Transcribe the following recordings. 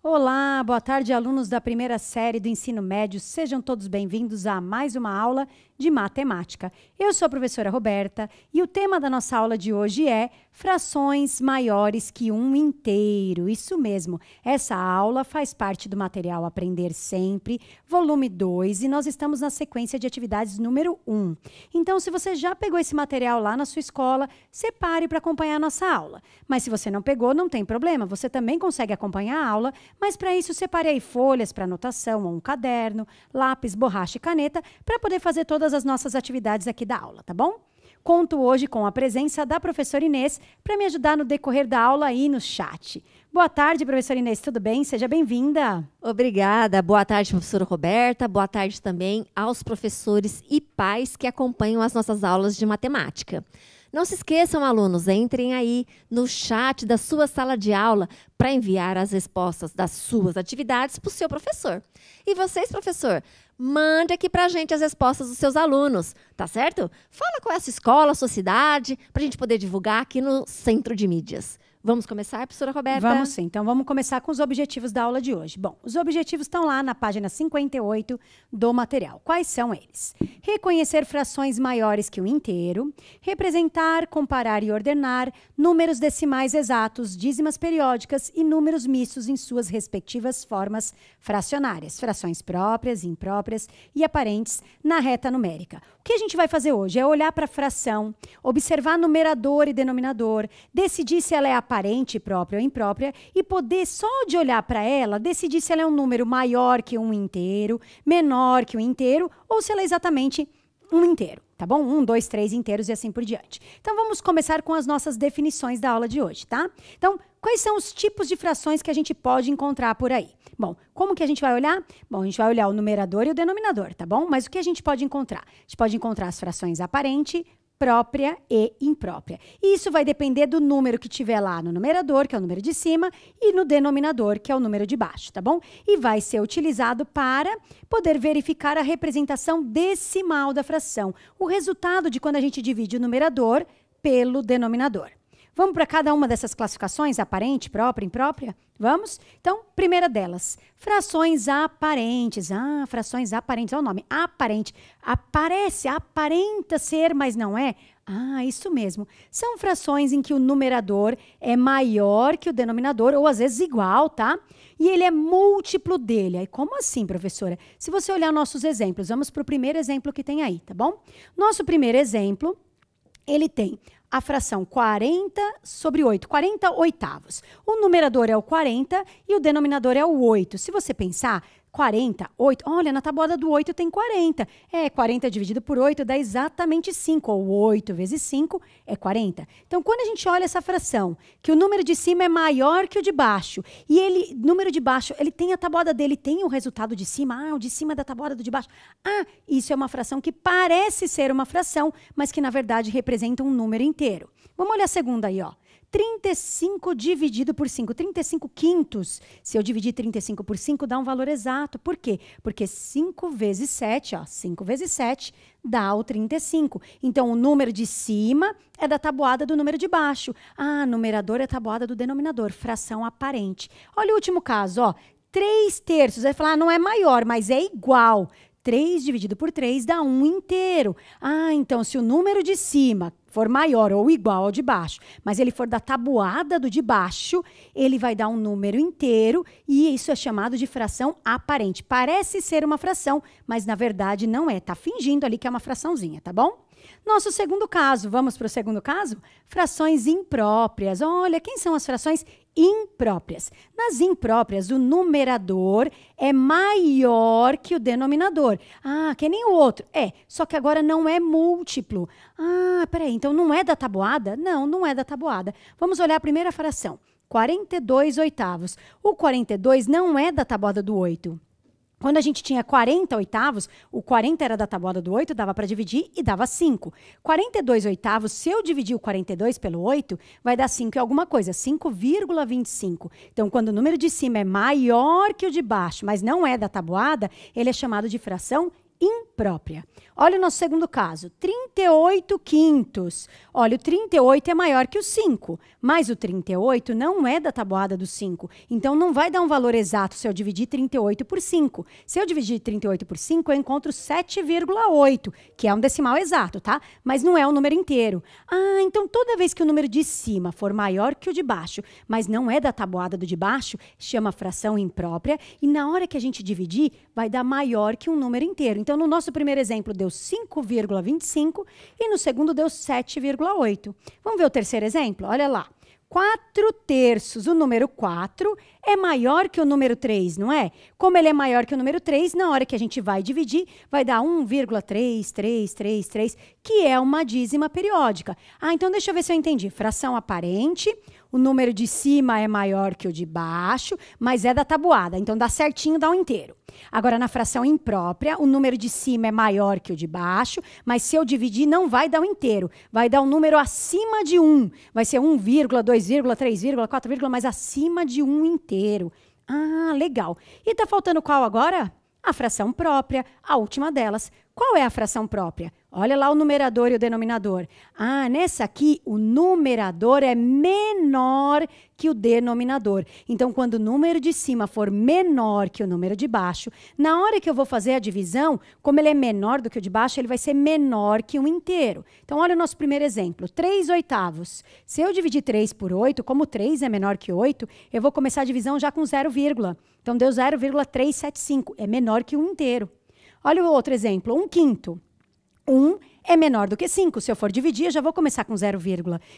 Olá, boa tarde, alunos da primeira série do ensino médio. Sejam todos bem-vindos a mais uma aula de matemática. Eu sou a professora Roberta e o tema da nossa aula de hoje é frações maiores que um inteiro. Isso mesmo, essa aula faz parte do material Aprender Sempre, volume 2, e nós estamos na sequência de atividades número 1. Então, se você já pegou esse material lá na sua escola, separe para acompanhar a nossa aula. Mas se você não pegou, não tem problema, você também consegue acompanhar a aula, mas para isso separe aí folhas para anotação ou um caderno, lápis, borracha e caneta para poder fazer todas as nossas atividades aqui da aula, tá bom? Conto hoje com a presença da professora Inês para me ajudar no decorrer da aula aí no chat. Boa tarde, professora Inês, tudo bem? Seja bem-vinda. Obrigada. Boa tarde, professora Roberta. Boa tarde também aos professores e pais que acompanham as nossas aulas de matemática. Não se esqueçam, alunos, entrem aí no chat da sua sala de aula para enviar as respostas das suas atividades para o seu professor. E vocês, professor, mande aqui para a gente as respostas dos seus alunos, tá certo? Fala qual é a sua escola, a sua cidade, para a gente poder divulgar aqui no Centro de Mídias. Vamos começar, professora Roberta? Vamos sim. Então, vamos começar com os objetivos da aula de hoje. Bom, os objetivos estão lá na página 58 do material. Quais são eles? Reconhecer frações maiores que um inteiro, representar, comparar e ordenar números decimais exatos, dízimas periódicas e números mistos em suas respectivas formas fracionárias, frações próprias, impróprias e aparentes na reta numérica. O que a gente vai fazer hoje é olhar para a fração, observar numerador e denominador, decidir se ela é aparente, própria ou imprópria, e poder, só de olhar para ela, decidir se ela é um número maior que um inteiro, menor que um inteiro, ou se ela é exatamente um inteiro, tá bom? 1, 2, 3 inteiros e assim por diante. Então, vamos começar com as nossas definições da aula de hoje, tá? Então, quais são os tipos de frações que a gente pode encontrar por aí? Bom, como que a gente vai olhar? Bom, a gente vai olhar o numerador e o denominador, tá bom? Mas o que a gente pode encontrar? A gente pode encontrar as frações aparente, própria e imprópria. E isso vai depender do número que tiver lá no numerador, que é o número de cima, e no denominador, que é o número de baixo, tá bom? E vai ser utilizado para poder verificar a representação decimal da fração, o resultado de quando a gente divide o numerador pelo denominador. Vamos para cada uma dessas classificações, aparente, própria, imprópria? Vamos? Então, primeira delas, frações aparentes. Ah, frações aparentes, olha o nome, aparente. Aparece, aparenta ser, mas não é? Ah, isso mesmo. São frações em que o numerador é maior que o denominador, ou às vezes igual, tá? E ele é múltiplo dele. Aí, como assim, professora? Se você olhar nossos exemplos, vamos para o primeiro exemplo que tem aí, tá bom? Nosso primeiro exemplo, ele tem a fração 40 sobre 8, 40 oitavos. O numerador é o 40 e o denominador é o 8. Se você pensar, 40, 8, olha, na tabuada do 8 tem 40. 40 dividido por 8 dá exatamente 5, ou 8 vezes 5 é 40. Então, quando a gente olha essa fração, que o número de cima é maior que o de baixo, e ele, número de baixo, ele tem a tabuada dele, tem o resultado de cima, o de cima é da tabuada do de baixo. Isso é uma fração que parece ser uma fração, mas que, na verdade, representa um número inteiro. Vamos olhar a segunda aí, ó. 35 dividido por 5, 35 quintos. Se eu dividir 35 por 5, dá um valor exato. Por quê? Porque 5 vezes 7, ó, 5 vezes 7 dá o 35. Então, o número de cima é da tabuada do número de baixo. Numerador é a tabuada do denominador, fração aparente. Olha o último caso, ó. 3 terços. Vai falar, não é maior, mas é igual. 3 dividido por 3 dá 1 inteiro. Então, se o número de cima for maior ou igual ao de baixo, mas ele for da tabuada do de baixo, ele vai dar um número inteiro e isso é chamado de fração aparente. Parece ser uma fração, mas na verdade não é. Tá fingindo ali que é uma fraçãozinha, tá bom? Nosso segundo caso, vamos para o segundo caso? Frações impróprias. Olha, quem são as frações impróprias? Nas impróprias, o numerador é maior que o denominador. Que nem o outro. Só que agora não é múltiplo. Peraí, então não é da tabuada? Não, não é da tabuada. Vamos olhar a primeira fração. 42 oitavos. O 42 não é da tabuada do 8. Quando a gente tinha 40 oitavos, o 40 era da tabuada do 8, dava para dividir e dava 5. 42 oitavos, se eu dividir o 42 pelo 8, vai dar 5 e alguma coisa, 5,25. Então, quando o número de cima é maior que o de baixo, mas não é da tabuada, ele é chamado de fração imprópria. imprópria. Olha o nosso segundo caso, 38 quintos. Olha, o 38 é maior que o 5, mas o 38 não é da tabuada do 5. Então, não vai dar um valor exato se eu dividir 38 por 5. Se eu dividir 38 por 5, eu encontro 7,8, que é um decimal exato, tá? Mas não é um número inteiro. Ah, então toda vez que o número de cima for maior que o de baixo, mas não é da tabuada do de baixo, chama fração imprópria, e na hora que a gente dividir, vai dar maior que um número inteiro. Então, no nosso primeiro exemplo, deu 5,25 e no segundo deu 7,8. Vamos ver o terceiro exemplo? Olha lá. 4 terços, o número 4 é maior que o número 3, não é? Como ele é maior que o número 3, na hora que a gente vai dividir, vai dar 1,3333, que é uma dízima periódica. Ah, então deixa eu ver se eu entendi. Fração aparente, o número de cima é maior que o de baixo, mas é da tabuada, então dá certinho, dá um inteiro. Agora, na fração imprópria, o número de cima é maior que o de baixo, mas se eu dividir, não vai dar um inteiro. Vai dar um número acima de 1. Vai ser 1, 2, 3, 4, mas acima de 1 inteiro. Ah, legal. E tá faltando qual agora? A fração própria, a última delas. Qual é a fração própria? Olha lá o numerador e o denominador. Ah, nessa aqui, o numerador é menor que o denominador. Então, quando o número de cima for menor que o número de baixo, na hora que eu vou fazer a divisão, como ele é menor do que o de baixo, ele vai ser menor que um inteiro. Então, olha o nosso primeiro exemplo. 3 oitavos. Se eu dividir 3 por 8, como 3 é menor que 8, eu vou começar a divisão já com 0, então deu 0,375. É menor que um inteiro. Olha o outro exemplo. 1 quinto. 1 é menor do que 5. Se eu for dividir, eu já vou começar com 0,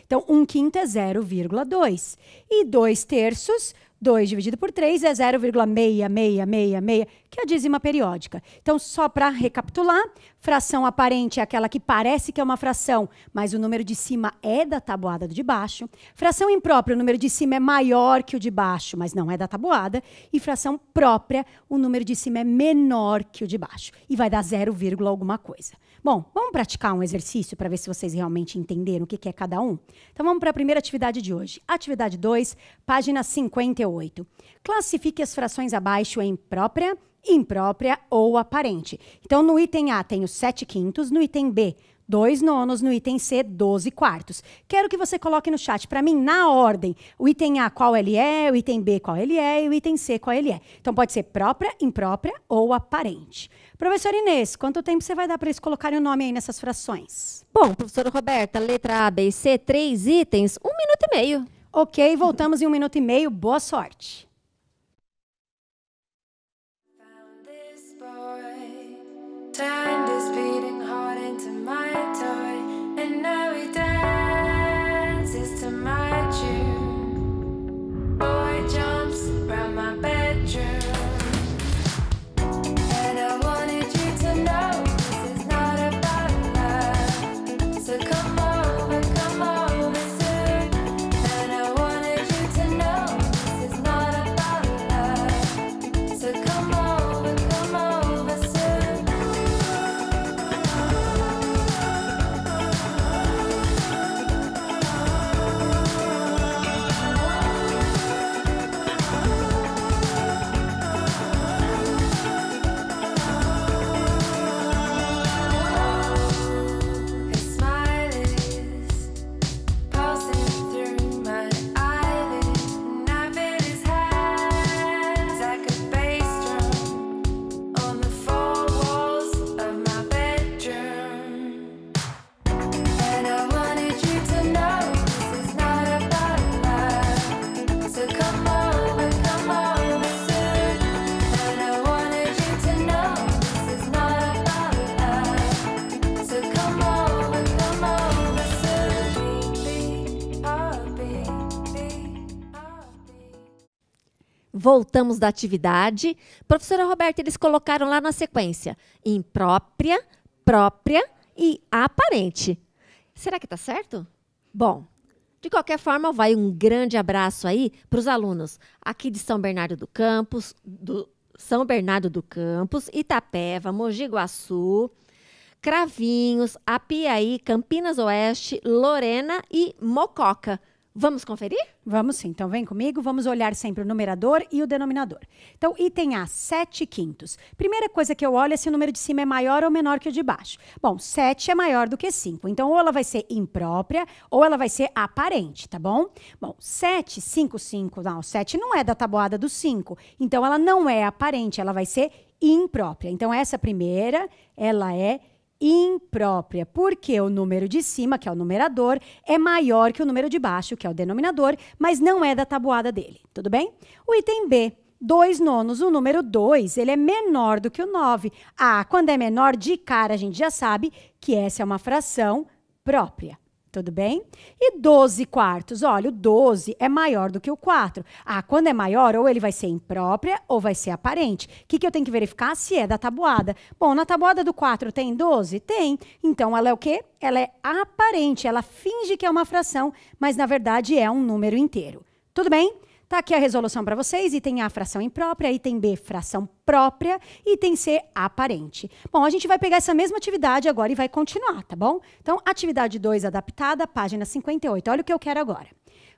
então 1 quinto é 0,2. E 2 terços, 2 dividido por 3 é 0,6666, que é a dízima periódica. Então, só para recapitular, fração aparente é aquela que parece que é uma fração, mas o número de cima é da tabuada do de baixo. Fração imprópria, o número de cima é maior que o de baixo, mas não é da tabuada. E fração própria, o número de cima é menor que o de baixo. E vai dar 0, alguma coisa. Bom, vamos praticar um exercício para ver se vocês realmente entenderam o que é cada um? Então, vamos para a primeira atividade de hoje. Atividade 2, página 58. Classifique as frações abaixo em própria, imprópria ou aparente. Então, no item A tem os 7 quintos, no item B, 2 nonos, no item C, 12 quartos. Quero que você coloque no chat para mim, na ordem, o item A qual ele é, o item B qual ele é e o item C qual ele é. Então, pode ser própria, imprópria ou aparente. Professora Inês, quanto tempo você vai dar para eles colocarem o nome aí nessas frações? Bom, professora Roberta, letra A, B e C, 3 itens, 1 minuto e meio. Ok, voltamos em 1 minuto e meio. Boa sorte. Turned his beating heart into my toy, and now he dances to my tune. Boy jumps around my bedroom, and I wanted you to know this is not about love. So come over soon. And I wanted you to know this is not about love. So come over soon. His smile is pulsing through my eyelids, and I feel his hands like a bass drum on the four walls of my bedroom. And I wanted you to know this is not about love. So come over soon. And I wanted you to know this is not about love. So come over soon. Beat, heartbeat, heartbeat. Voltamos da atividade. Professora Roberta, eles colocaram lá na sequência imprópria, própria e aparente. Será que está certo? Bom, de qualquer forma, vai um grande abraço aí para os alunos aqui de São Bernardo do Campos, Itapeva, Mogi Guaçu, Cravinhos, Apiaí, Campinas Oeste, Lorena e Mococa. Vamos conferir? Vamos sim, então vem comigo, vamos olhar sempre o numerador e o denominador. Então, item A, 7/5. Primeira coisa que eu olho é se o número de cima é maior ou menor que o de baixo. Bom, 7 é maior do que 5, então ou ela vai ser imprópria ou ela vai ser aparente, tá bom? Bom, 7, 5, 5, não, 7 não é da tabuada do 5, então ela não é aparente, ela vai ser imprópria. Então, essa primeira, ela é imprópria, porque o número de cima, que é o numerador, é maior que o número de baixo, que é o denominador, mas não é da tabuada dele, tudo bem? O item B, 2/9, o número 2, ele é menor do que o 9. Ah, quando é menor, de cara a gente já sabe que essa é uma fração própria. Tudo bem? E 12/4, olha, o 12 é maior do que o 4. Ah, quando é maior, ou ele vai ser imprópria ou vai ser aparente. O que eu tenho que verificar? Se é da tabuada. Bom, na tabuada do 4 tem 12? Tem. Então, ela é o quê? Ela é aparente, ela finge que é uma fração, mas na verdade é um número inteiro. Tudo bem? Tá aqui a resolução para vocês. Item A, fração imprópria. Item B, fração própria. Item C, aparente. Bom, a gente vai pegar essa mesma atividade agora e vai continuar, tá bom? Então, atividade 2 adaptada, página 58. Olha o que eu quero agora.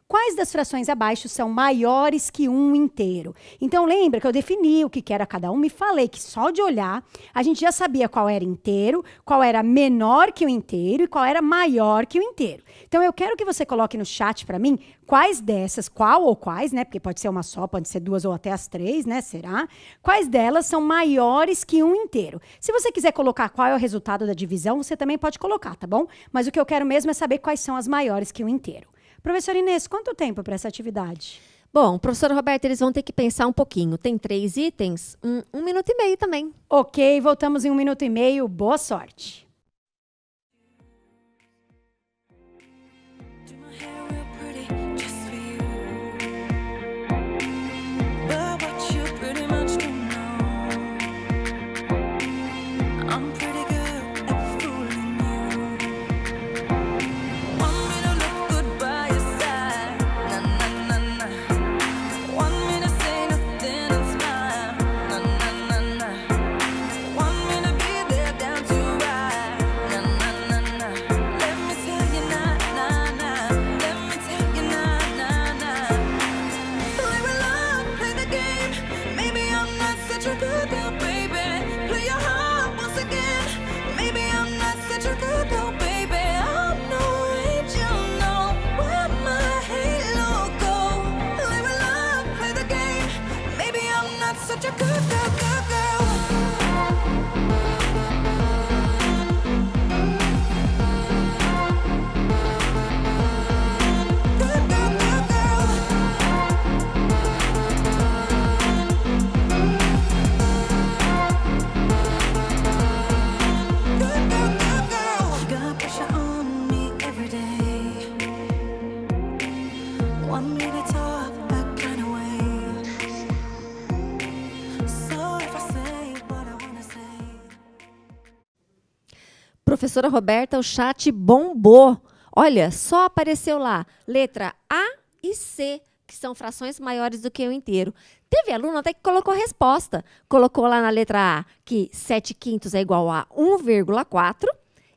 Quais das frações abaixo são maiores que um inteiro? Então, lembra que eu defini o que era cada uma e falei que só de olhar a gente já sabia qual era inteiro, qual era menor que o inteiro e qual era maior que o inteiro. Então, eu quero que você coloque no chat para mim quais dessas, qual ou quais, né? Porque pode ser uma só, pode ser duas ou até as três, né? Será? Quais delas são maiores que um inteiro? Se você quiser colocar qual é o resultado da divisão, você também pode colocar, tá bom? Mas o que eu quero mesmo é saber quais são as maiores que um inteiro. Professora Inês, quanto tempo para essa atividade? Bom, professora Roberta, eles vão ter que pensar um pouquinho. Tem 3 itens, 1 minuto e meio também. Ok, voltamos em 1 minuto e meio. Boa sorte. Do my hair real pretty just for you. But what you pretty much don't know, I'm pretty good at fooling you. Want me to look good by your side, na na na na. Want me to say nothing and smile, na na na na. Want me to be there down to ride, na na na na. Let me tell you na na na. Let me tell you na na na. Play with love, play the game. Maybe I'm not such a good girl, baby. Play your heart once again. Maybe I'm not such a good girl, baby. I'm no angel, no. Where my halo go? Play with love, play the game. Maybe I'm not such a good girl, good girl. Good girl, good girl. Good girl, good girl. You got pressure on me every day. Want me to talk that kind of way. So if I say what I wanna say. Professora Roberta, o chat bombou. Olha, só apareceu lá letra A e C, que são frações maiores do que o inteiro. Teve aluno até que colocou a resposta. Colocou lá na letra A que 7/5 é igual a 1,4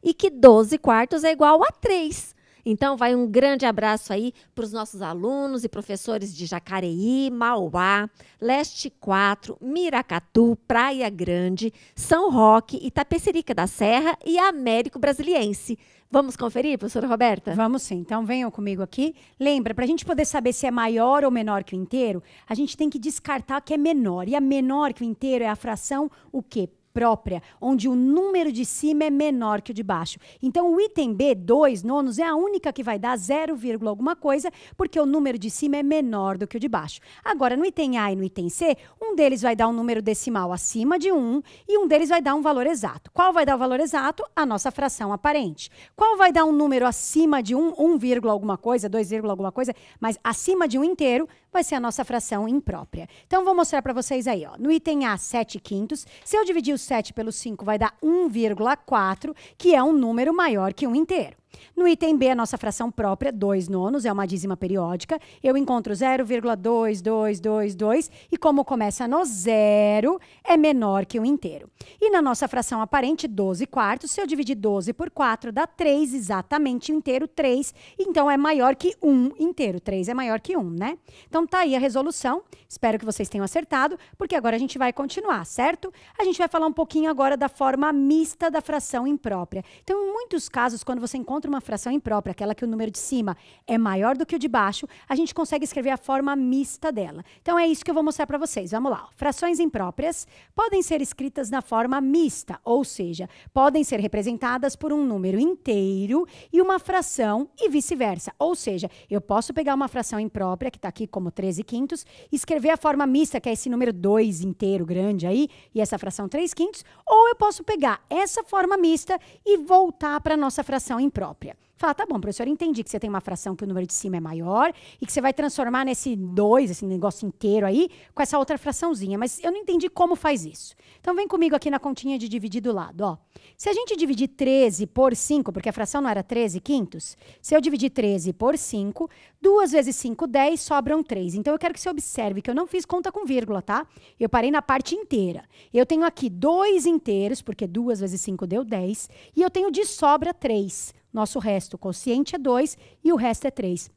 e que 12/4 é igual a 3. Então, vai um grande abraço aí para os nossos alunos e professores de Jacareí, Mauá, Leste 4, Miracatu, Praia Grande, São Roque, Itapecerica da Serra e Américo Brasiliense. Vamos conferir, professora Roberta? Vamos sim. Então, venham comigo aqui. Lembra, para a gente poder saber se é maior ou menor que o inteiro, a gente tem que descartar que é menor. E a menor que o inteiro é a fração, o quê? Própria, onde o número de cima é menor que o de baixo. Então, o item B, 2/9, é a única que vai dar 0, alguma coisa, porque o número de cima é menor do que o de baixo. Agora, no item A e no item C, um deles vai dar um número decimal acima de 1 e um deles vai dar um valor exato. Qual vai dar o valor exato? A nossa fração aparente. Qual vai dar um número acima de 1, 1, alguma coisa, 2, alguma coisa, mas acima de 1 inteiro, vai ser a nossa fração imprópria. Então, vou mostrar para vocês aí, ó. No item A, 7/5. Se eu dividir o 7 pelo 5, vai dar 1,4, que é um número maior que um inteiro. No item B, a nossa fração própria, 2/9, é uma dízima periódica. Eu encontro 0,2222 e como começa no zero, é menor que um inteiro. E na nossa fração aparente, 12/4, se eu dividir 12 por 4, dá 3, exatamente um inteiro, 3. Então, é maior que um inteiro. 3 é maior que 1, né? Então, tá aí a resolução. Espero que vocês tenham acertado, porque agora a gente vai continuar, certo? A gente vai falar um pouquinho agora da forma mista da fração imprópria. Então, em muitos casos, quando você encontra uma fração imprópria, aquela que o número de cima é maior do que o de baixo, a gente consegue escrever a forma mista dela. Então, é isso que eu vou mostrar para vocês. Vamos lá. Frações impróprias podem ser escritas na forma mista, ou seja, podem ser representadas por um número inteiro e uma fração e vice-versa. Ou seja, eu posso pegar uma fração imprópria, que está aqui como 13/5, e escrever a forma mista, que é esse número 2 inteiro grande aí, e essa fração 3/5, ou eu posso pegar essa forma mista e voltar para a nossa fração imprópria. Fala, tá bom, professor, entendi que você tem uma fração que o número de cima é maior e que você vai transformar nesse 2, esse negócio inteiro aí, com essa outra fraçãozinha, mas eu não entendi como faz isso. Então, vem comigo aqui na continha de dividir do lado, ó. Se a gente dividir 13 por 5, porque a fração não era 13/5, se eu dividir 13 por 5, 2 vezes 5, 10, sobram 3. Então, eu quero que você observe que eu não fiz conta com vírgula, tá? Eu parei na parte inteira. Eu tenho aqui 2 inteiros, porque 2 vezes 5 deu 10, e eu tenho de sobra 3. Nosso resto, o quociente é 2 e o resto é 3.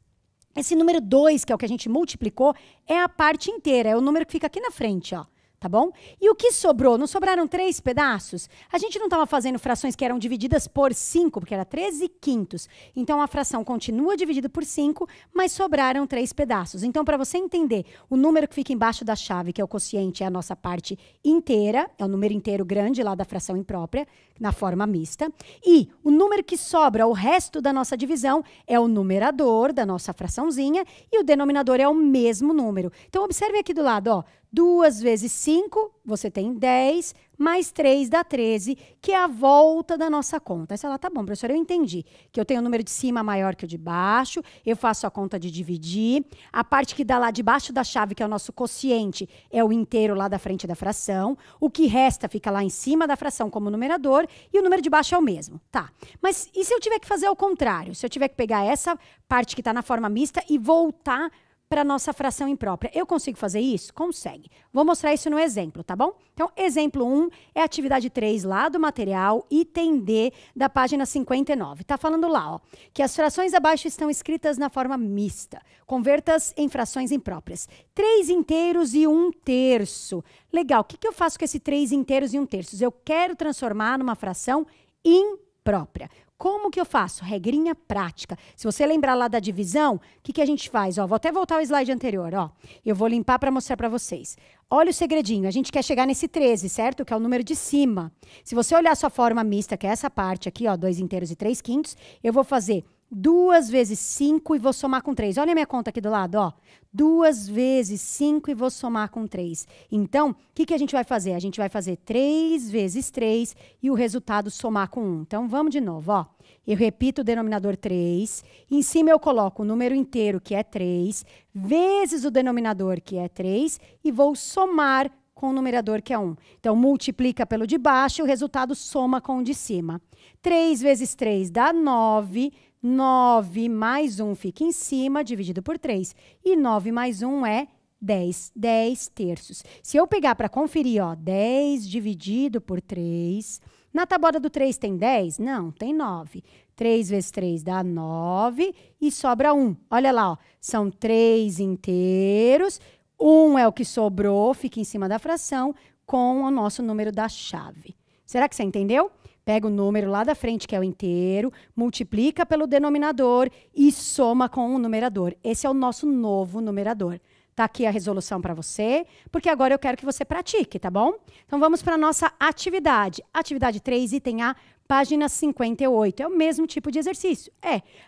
Esse número 2, que é o que a gente multiplicou, é a parte inteira, é o número que fica aqui na frente, ó. Tá bom? E o que sobrou? Não sobraram 3 pedaços? A gente não estava fazendo frações que eram divididas por 5, porque era 13/5. Então, a fração continua dividida por 5, mas sobraram 3 pedaços. Então, para você entender, o número que fica embaixo da chave, que é o quociente, é a nossa parte inteira, é o número inteiro grande lá da fração imprópria, na forma mista. E o número que sobra, o resto da nossa divisão, é o numerador da nossa fraçãozinha e o denominador é o mesmo número. Então, observe aqui do lado, ó. 2 vezes 5, você tem 10, mais 3 dá 13, que é a volta da nossa conta. Aí você fala, tá bom, professora, eu entendi que eu tenho o número de cima maior que o de baixo, eu faço a conta de dividir, a parte que dá lá debaixo da chave, que é o nosso quociente, é o inteiro lá da frente da fração, o que resta fica lá em cima da fração como numerador, e o número de baixo é o mesmo. Tá, mas e se eu tiver que fazer ao contrário? Se eu tiver que pegar essa parte que está na forma mista e voltar para a nossa fração imprópria. Eu consigo fazer isso? Consegue. Vou mostrar isso no exemplo, tá bom? Então, exemplo 1 é a atividade 3 lá do material, item D, da página 59. Tá falando lá, ó, que as frações abaixo estão escritas na forma mista. Converta-as em frações impróprias. 3 inteiros e 1/3. Legal. O que eu faço com esse 3 inteiros e 1/3? Eu quero transformar numa fração imprópria. Como que eu faço? Regrinha prática. Se você lembrar lá da divisão, o que a gente faz? Ó, vou até voltar ao slide anterior. Ó. Eu vou limpar para mostrar para vocês. Olha o segredinho. A gente quer chegar nesse 13, certo? Que é o número de cima. Se você olhar a sua forma mista, que é essa parte aqui, ó, 2 inteiros e 3/5, eu vou fazer 2 vezes 5 e vou somar com 3. Olha a minha conta aqui do lado, ó. 2 vezes 5 e vou somar com 3. Então, o que a gente vai fazer? A gente vai fazer 3 vezes 3 e o resultado somar com 1. Então, vamos de novo, ó. Eu repito o denominador 3. Em cima eu coloco o número inteiro, que é 3, vezes o denominador, que é 3, e vou somar com o numerador, que é 1. Então, multiplica pelo de baixo e o resultado soma com o de cima. 3 vezes 3 dá 9. 9 mais 1 fica em cima, dividido por 3. E 9 mais 1 é 10. 10/3. Se eu pegar para conferir, ó, 10 dividido por 3. Na tabuada do 3 tem 10? Não, tem 9. 3 vezes 3 dá 9 e sobra 1. Olha lá, ó, são 3 inteiros. 1 é o que sobrou, fica em cima da fração, com o nosso número da chave. Será que você entendeu? Pega o número lá da frente, que é o inteiro, multiplica pelo denominador e soma com o numerador. Esse é o nosso novo numerador. Tá aqui a resolução para você, porque agora eu quero que você pratique, tá bom? Então, vamos para a nossa atividade. Atividade 3, item A, página 58. É o mesmo tipo de exercício.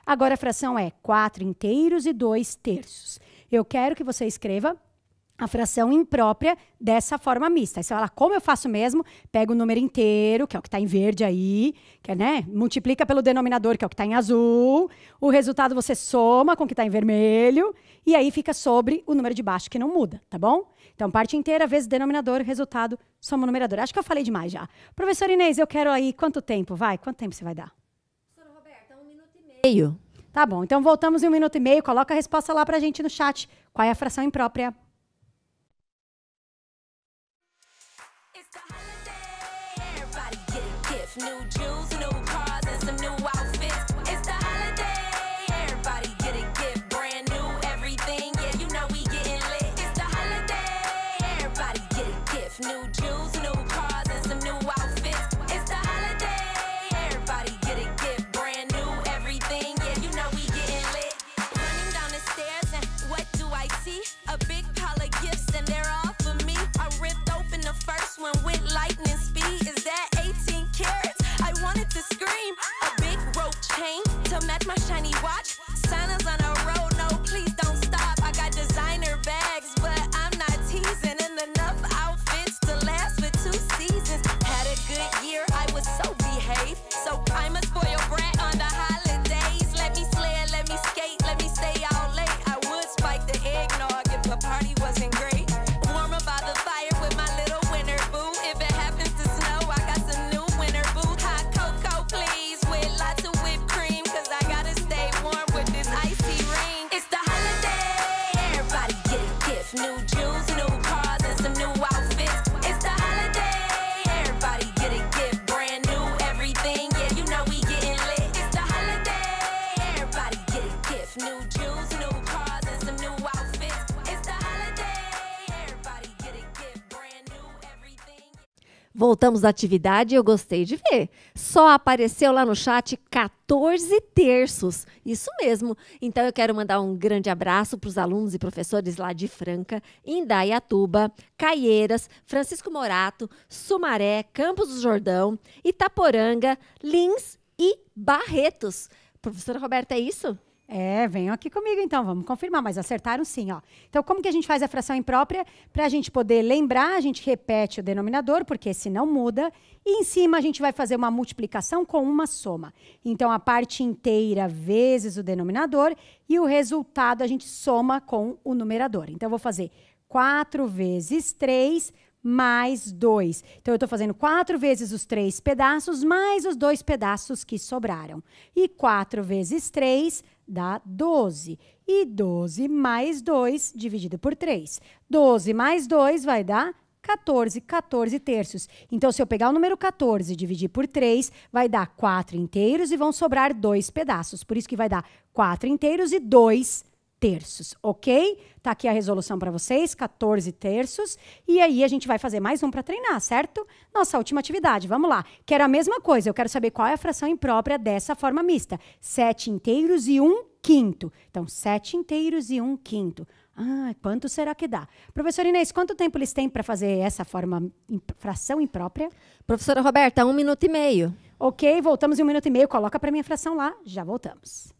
Agora a fração é 4 inteiros e 2/3. Eu quero que você escreva a fração imprópria dessa forma mista. Aí você fala, como eu faço mesmo? Pega o número inteiro, que é o que está em verde aí, que é, né? Multiplica pelo denominador, que é o que está em azul. O resultado você soma com o que está em vermelho. E aí fica sobre o número de baixo, que não muda, tá bom? Então, parte inteira vezes denominador, resultado, soma o numerador. Acho que eu falei demais já. Professora Inês, eu quero aí, quanto tempo? Vai, quanto tempo você vai dar? Professora Roberta, 1 minuto e Meio. Tá bom, então voltamos em 1 minuto e meio. Coloca a resposta lá pra gente no chat. Qual é a fração imprópria? It's the holiday. Everybody get a gift. New jewels, new cars, and some new outfits. It's the holiday. Everybody get a gift. Brand new everything. Yeah, you know we getting lit. It's the holiday. Everybody get a gift. New jewels, new cars, and some new outfits. It's the holiday. Everybody get a gift. Brand new everything. Yeah, you know we getting lit. Running down the stairs and what do I see? A big pile of gifts and they're all for me. I ripped open the first one with lightning speed. Is that 18 carats? I wanted to scream. A big rope chain to match my shiny watch. Santa's on a road, no please don't stop. I got designer bags but I'm not teasing. And enough outfits to last for 2 seasons. Had a good year, I was so behaved. So I'm a spoiled brat on the holidays. Let me slay, let me skate, let me stay out late. I would spike the eggnog if the party wasn't great. Warm up by the fire with my little winter boo. If it happens to snow, I got some new winter boots. Hot cocoa, please, with lots of whipped cream. Cause I gotta stay warm with this icy rain. It's the holiday, everybody get a gift. New jewels, new cars, and some new outfits. It's the holiday, everybody get a gift. Brand new everything, yeah, you know we getting lit. It's the holiday, everybody get a gift. New jewels, new cars, and some new outfits. It's the holiday, everybody get a gift. Brand new everything. Voltamos à atividade e eu gostei de ver. Só apareceu lá no chat 14 terços. Isso mesmo. Então eu quero mandar um grande abraço para os alunos e professores lá de Franca, Indaiatuba, Caieiras, Francisco Morato, Sumaré, Campos do Jordão, Itaporanga, Lins e Barretos. Professora Roberta, é isso? É, venham aqui comigo então, vamos confirmar, mas acertaram sim, ó. Então, como que a gente faz a fração imprópria? Para a gente poder lembrar, a gente repete o denominador, porque esse não muda, e em cima a gente vai fazer uma multiplicação com uma soma. Então, a parte inteira vezes o denominador, e o resultado a gente soma com o numerador. Então, eu vou fazer 4 vezes 3 mais 2. Então, eu estou fazendo 4 vezes os 3 pedaços, mais os 2 pedaços que sobraram. E 4 vezes 3 dá 12. E 12 mais 2 dividido por 3. 12 mais 2 vai dar 14, 14 terços. Então, se eu pegar o número 14 e dividir por 3, vai dar 4 inteiros e vão sobrar 2 pedaços. Por isso que vai dar 4 inteiros e 2 terços, ok? Tá aqui a resolução para vocês, 14 terços. E aí, a gente vai fazer mais um para treinar, certo? Nossa última atividade, vamos lá. Quero a mesma coisa, eu quero saber qual é a fração imprópria dessa forma mista. 7 inteiros e 1 quinto. Então, 7 inteiros e 1 quinto. Ah, quanto será que dá? Professora Inês, quanto tempo eles têm para fazer essa fração imprópria? Professora Roberta, 1 minuto e meio. Ok, voltamos em 1 minuto e meio. Coloca para minha fração lá, já voltamos.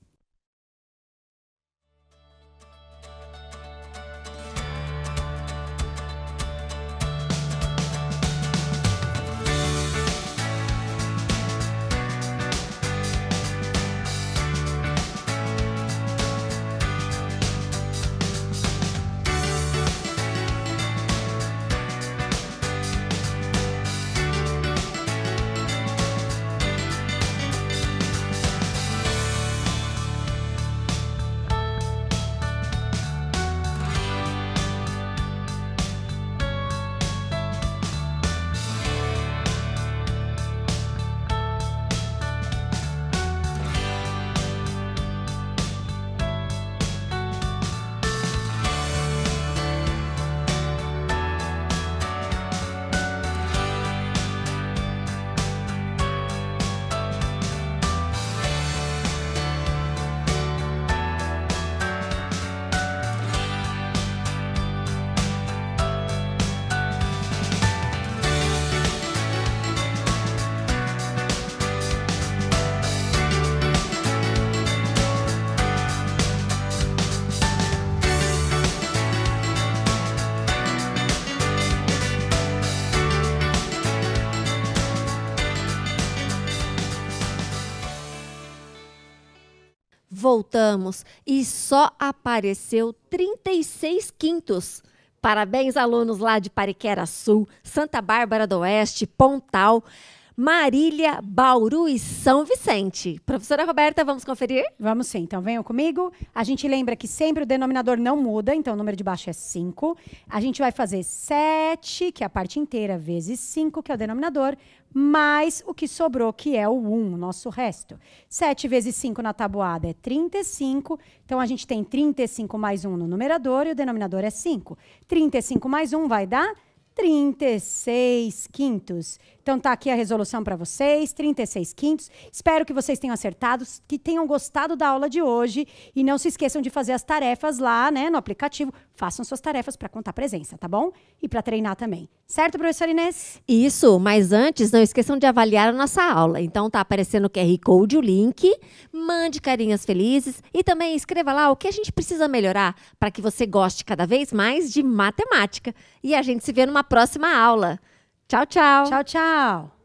Voltamos e só apareceu 36 quintos. Parabéns, alunos lá de Pariquera Sul, Santa Bárbara do Oeste, Pontal. Marília, Bauru e São Vicente. Professora Roberta, vamos conferir? Vamos sim, então venham comigo. A gente lembra que sempre o denominador não muda, então o número de baixo é 5. A gente vai fazer 7, que é a parte inteira, vezes 5, que é o denominador, mais o que sobrou, que é o 1, o nosso resto. 7 vezes 5 na tabuada é 35, então a gente tem 35 mais 1 no numerador e o denominador é 5. 35 mais 1 vai dar 36 quintos. Então tá aqui a resolução para vocês, 36 quintos. Espero que vocês tenham acertado, que tenham gostado da aula de hoje e não se esqueçam de fazer as tarefas lá, né, no aplicativo. Façam suas tarefas para contar presença, tá bom? E para treinar também. Certo, professora Inês? Isso, mas antes não esqueçam de avaliar a nossa aula. Então tá aparecendo o QR Code, o link, mande carinhas felizes e também escreva lá o que a gente precisa melhorar para que você goste cada vez mais de matemática. E a gente se vê numa próxima aula. Tchau, tchau! Tchau, tchau!